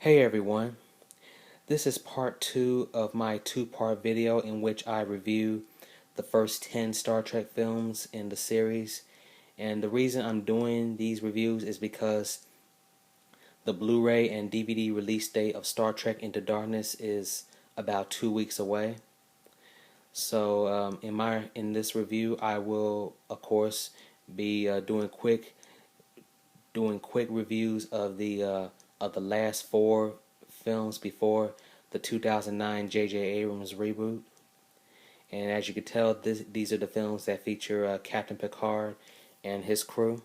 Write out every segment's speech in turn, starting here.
Hey everyone, this is part 2 of my two-part video in which I review the first 10 Star Trek films in the series. And the reason I'm doing these reviews is because the Blu-ray and DVD release date of Star Trek Into Darkness is about 2 weeks away. So in this review, I will of course be doing quick reviews of the last four films before the 2009 J.J. Abrams reboot. And as you can tell, these are the films that feature Captain Picard and his crew.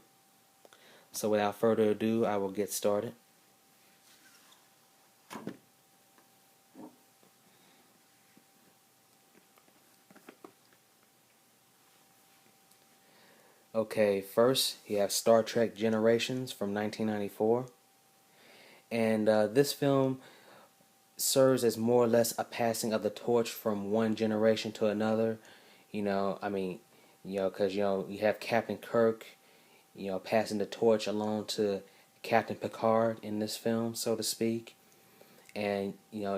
So without further ado, I will get started. Okay, first you have Star Trek Generations from 1994. And this film serves as more or less a passing of the torch from one generation to another. Because you have Captain Kirk, passing the torch along to Captain Picard in this film, so to speak. And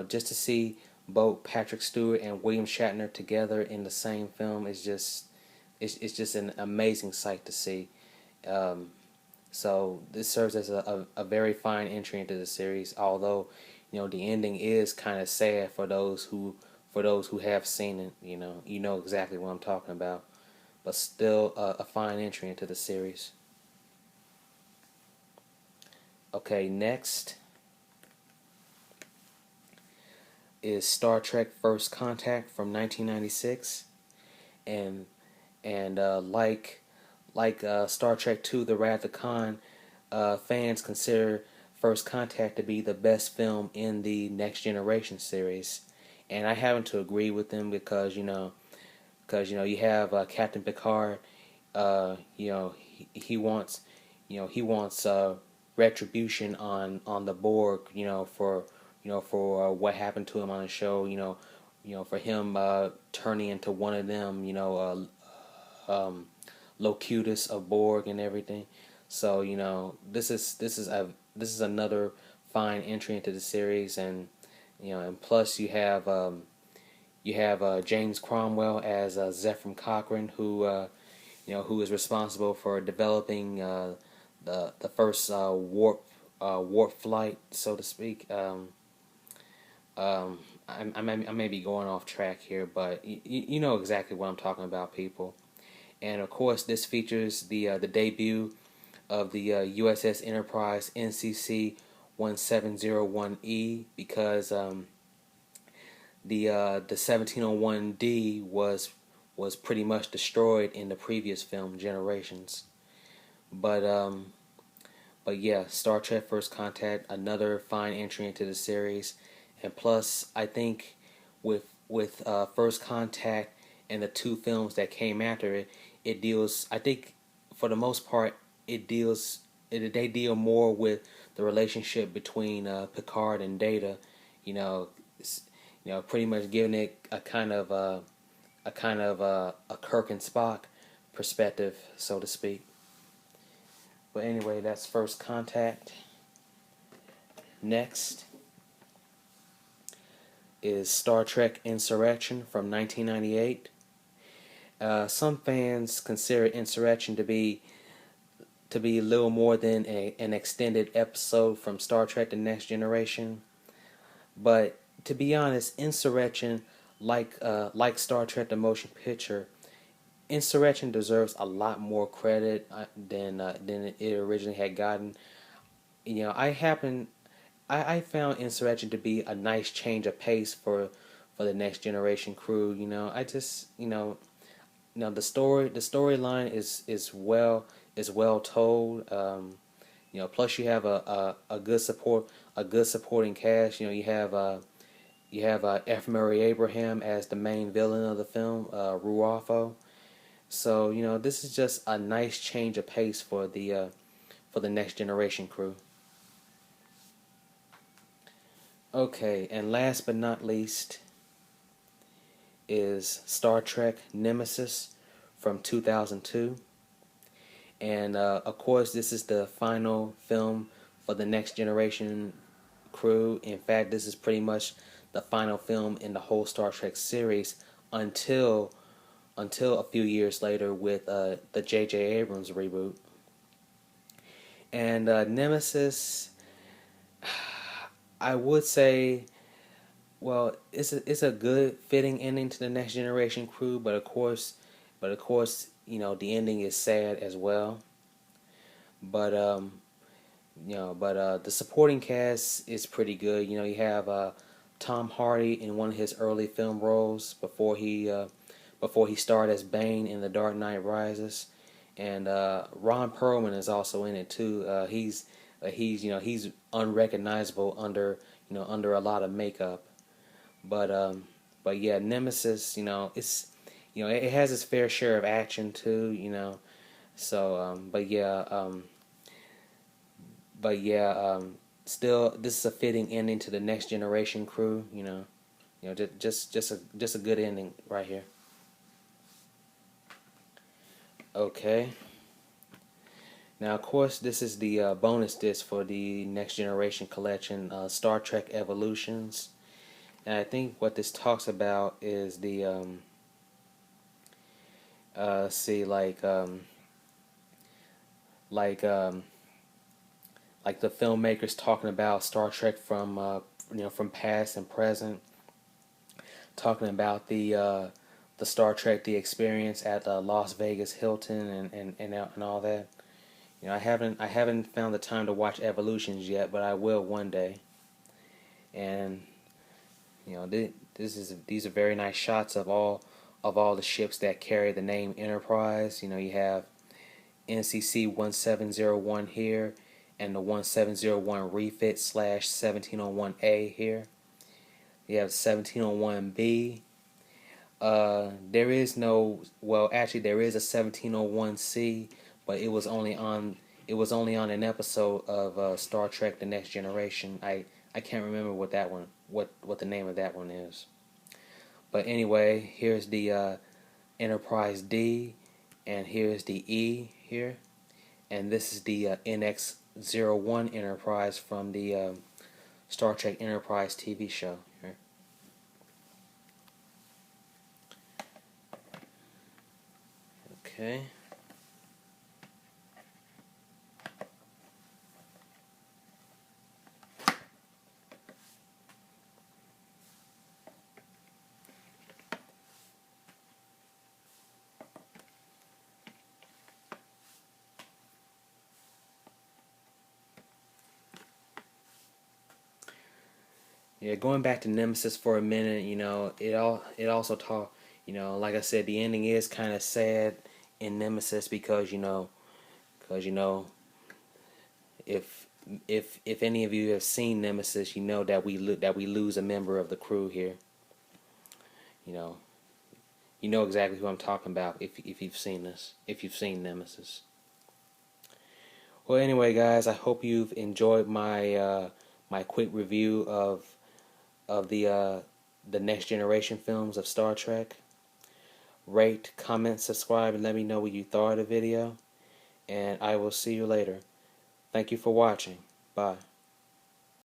just to see both Patrick Stewart and William Shatner together in the same film is just it's just an amazing sight to see. So this serves as a very fine entry into the series, although the ending is kind of sad for those who have seen it. You know exactly what I'm talking about, but still a fine entry into the series. Okay, next is Star Trek First Contact from 1996, and like Star Trek II: The Wrath of Khan, fans consider First Contact to be the best film in the Next Generation series, and I happen to agree with them because you have Captain Picard. He wants retribution on the Borg. For what happened to him on the show. For him turning into one of them. Locutus of Borg and everything. So this is another fine entry into the series, and and plus you have James Cromwell as Zefram Cochrane, who is responsible for developing the first warp flight, so to speak. I may be going off track here, but you know exactly what I'm talking about, people. And of course, this features the debut of the USS Enterprise NCC 1701E, because the 1701D was pretty much destroyed in the previous film Generations. But yeah, Star Trek First Contact, another fine entry into the series, and plus I think with First Contact and the two films that came after it, it deals. I think for the most part, they deal more with the relationship between Picard and Data. You know, pretty much giving it a kind of a Kirk and Spock perspective, so to speak. But anyway, that's First Contact. Next is Star Trek Insurrection from 1998. Some fans consider Insurrection to be a little more than an extended episode from Star Trek: The Next Generation, but to be honest, Insurrection, like Star Trek: The Motion Picture, Insurrection deserves a lot more credit than it originally had gotten. I found Insurrection to be a nice change of pace for the Next Generation crew. The storyline is well told. Plus you have a good supporting cast. You have F. Murray Abraham as the main villain of the film, Ruafo. So this is just a nice change of pace for the Next Generation crew. Okay, and last but not least is Star Trek Nemesis from 2002. And of course, this is the final film for the Next Generation crew. In fact, this is pretty much the final film in the whole Star Trek series until a few years later with the J.J. Abrams reboot. And Nemesis, I would say, well, it's a good fitting ending to the Next Generation crew, but of course, the ending is sad as well. But the supporting cast is pretty good. You have Tom Hardy in one of his early film roles before he starred as Bane in The Dark Knight Rises, and Ron Perlman is also in it too. He's unrecognizable under a lot of makeup, but yeah, Nemesis, it has its fair share of action too. So still, this is a fitting ending to the Next Generation crew. Just a good ending right here. Okay. Now, of course, this is the bonus disc for the Next Generation collection, Star Trek Evolutions, and I think what this talks about is the see like the filmmakers talking about Star Trek from past and present, talking about the Star Trek the experience at Las Vegas Hilton and all that. I haven't found the time to watch Evolutions yet, but I will one day. And these are very nice shots of all the ships that carry the name Enterprise. You have NCC 1701 here, and the 1701 refit / 1701A here. You have 1701B. There is no, well, actually there is a 1701C, but it was only on an episode of Star Trek: The Next Generation. I can't remember what the name of that one is. But anyway, here's the Enterprise D, and here's the E here, and this is the NX-01 Enterprise from the Star Trek Enterprise TV show here. Okay. Yeah, going back to Nemesis for a minute, it also taught, like I said, the ending is kind of sad in Nemesis because if any of you have seen Nemesis, you know that we lose a member of the crew here. You know exactly who I'm talking about if you've seen this, if you've seen Nemesis. Well, anyway, guys, I hope you've enjoyed my my quick review of the Next Generation films of Star Trek. Rate, comment, subscribe, and let me know what you thought of the video. And I will see you later. Thank you for watching. Bye.